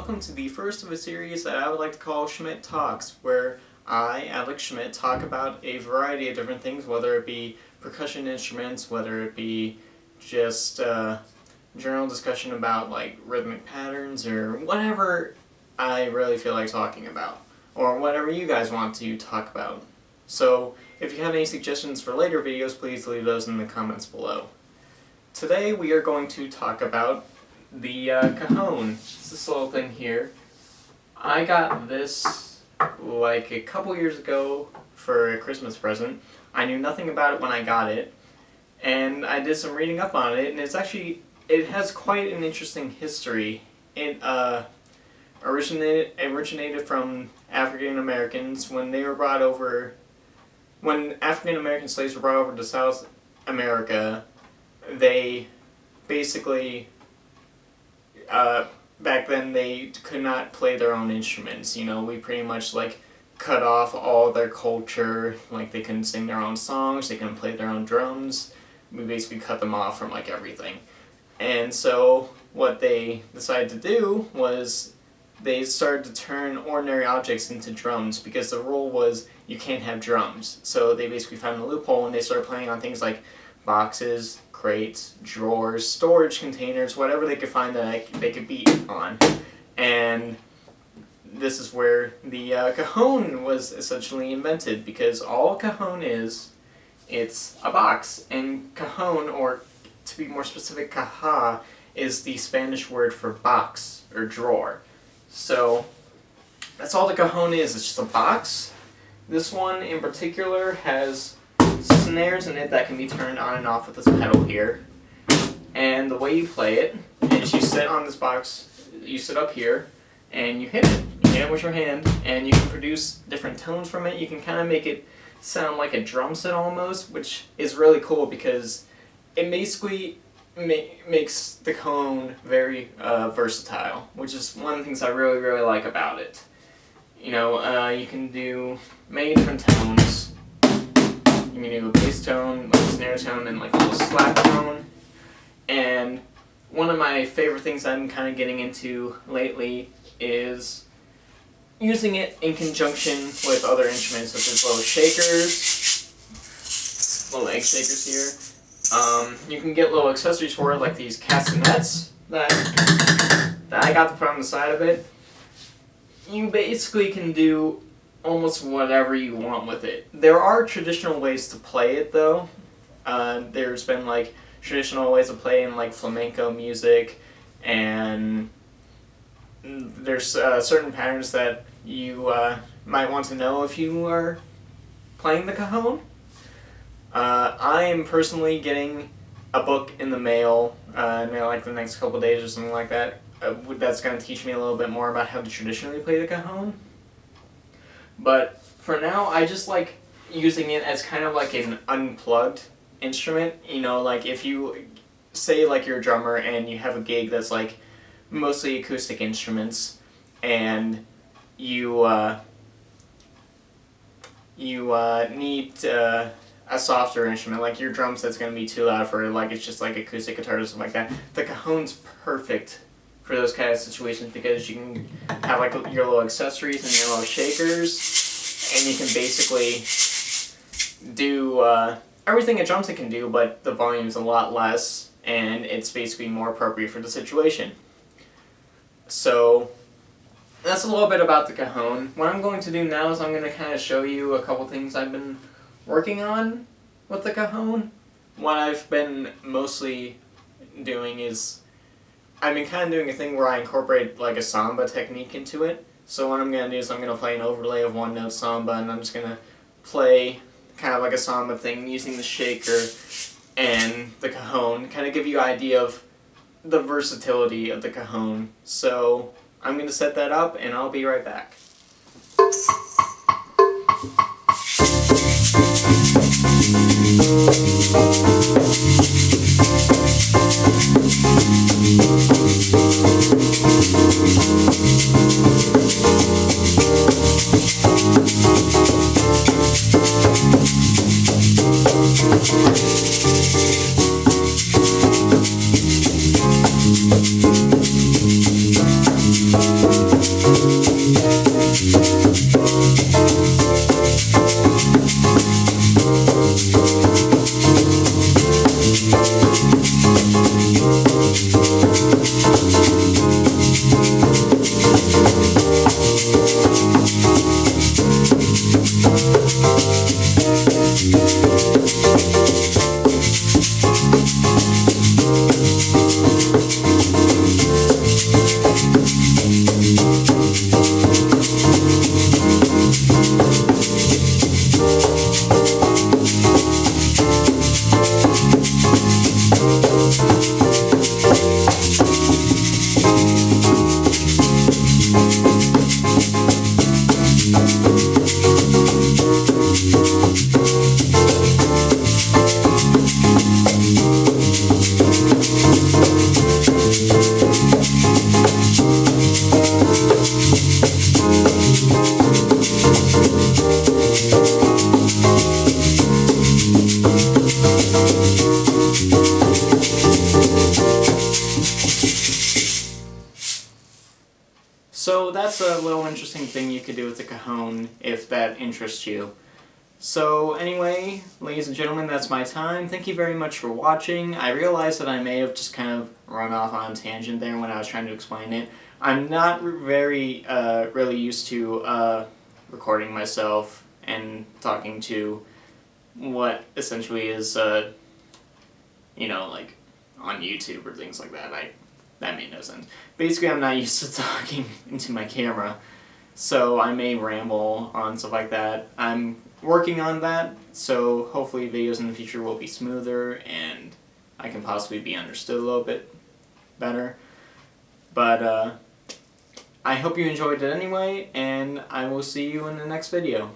welcome to the first of a series that I would like to call Schmidt Talks, where I, Alex Schmidt, talk about a variety of different things, whether it be percussion instruments, whether it be just general discussion about like rhythmic patterns, or whatever I really feel like talking about, or whatever you guys want to talk about. So if you have any suggestions for later videos, please leave those in the comments below. Today we are going to talk about the Cajon. It's this little thing here. I got this like a couple years ago for a Christmas present. I knew nothing about it when I got it, and I did some reading up on it, and it has quite an interesting history. It originated from African Americans when they were brought over. When African American slaves were brought over to South America, they basically back then they could not play their own instruments. You know, we pretty much like cut off all their culture. Like they couldn't sing their own songs, they couldn't play their own drums. We basically cut them off from like everything. And so what they decided to do was they started to turn ordinary objects into drums, because the rule was you can't have drums. So they basically found a loophole and they started playing on things like boxes, crates, drawers, storage containers, whatever they could find that they could beat on. And this is where the Cajon was essentially invented, because all Cajon is, it's a box. And Cajon, or to be more specific, caja, is the Spanish word for box or drawer. So that's all the Cajon is. It's just a box. This one in particular has snares in it that can be turned on and off with this pedal here. And the way you play it is you sit on this box, you sit up here, and you hit it. You hit it with your hand, and you can produce different tones from it. You can kind of make it sound like a drum set almost, which is really cool because it basically makes the Cajon very versatile, which is one of the things I really like about it. You know, you can do many different tones. You can do a bass tone, like a snare tone, and like a little slap tone. And one of my favorite things I'm kind of getting into lately is using it in conjunction with other instruments, such as little shakers, little egg shakers here. You can get little accessories for it, like these castanets that I got to put on the side of it. You basically can do almost whatever you want with it. There are traditional ways to play it though. There's been like traditional ways of playing like flamenco music, and there's certain patterns that you might want to know if you are playing the Cajon. I am personally getting a book in the mail, like the next couple days or something like that. That's going to teach me a little bit more about how to traditionally play the Cajon. But for now, I just like using it as kind of like an unplugged instrument. You know, like if you say like you're a drummer and you have a gig that's like mostly acoustic instruments, and you need a softer instrument, like your drum set's going to be too loud for it, like it's just like acoustic guitar or something like that. The Cajon's perfect for those kind of situations, because you can have like your little accessories and your little shakers, and you can basically do everything a drum set can do, but the volume's a lot less, and it's basically more appropriate for the situation. So that's a little bit about the Cajon. What I'm going to do now is I'm going to kind of show you a couple things I've been working on with the Cajon. What I've been mostly doing is I've been kind of doing a thing where I incorporate like a samba technique into it. So what I'm going to do is I'm going to play an overlay of one note samba, and I'm just going to play kind of like a samba thing using the shaker and the Cajon, kind of give you an idea of the versatility of the Cajon. So I'm going to set that up and I'll be right back. interesting thing you could do with the Cajon if that interests you. So anyway, ladies and gentlemen, that's my time. Thank you very much for watching. I realize that I may have just kind of run off on a tangent there when I was trying to explain it. I'm not very really used to recording myself and talking to what essentially is, you know, like on YouTube or things like that. That made no sense. Basically, I'm not used to talking into my camera, so I may ramble on stuff like that. I'm working on that, so hopefully videos in the future will be smoother and I can possibly be understood a little bit better. But I hope you enjoyed it anyway, and I will see you in the next video.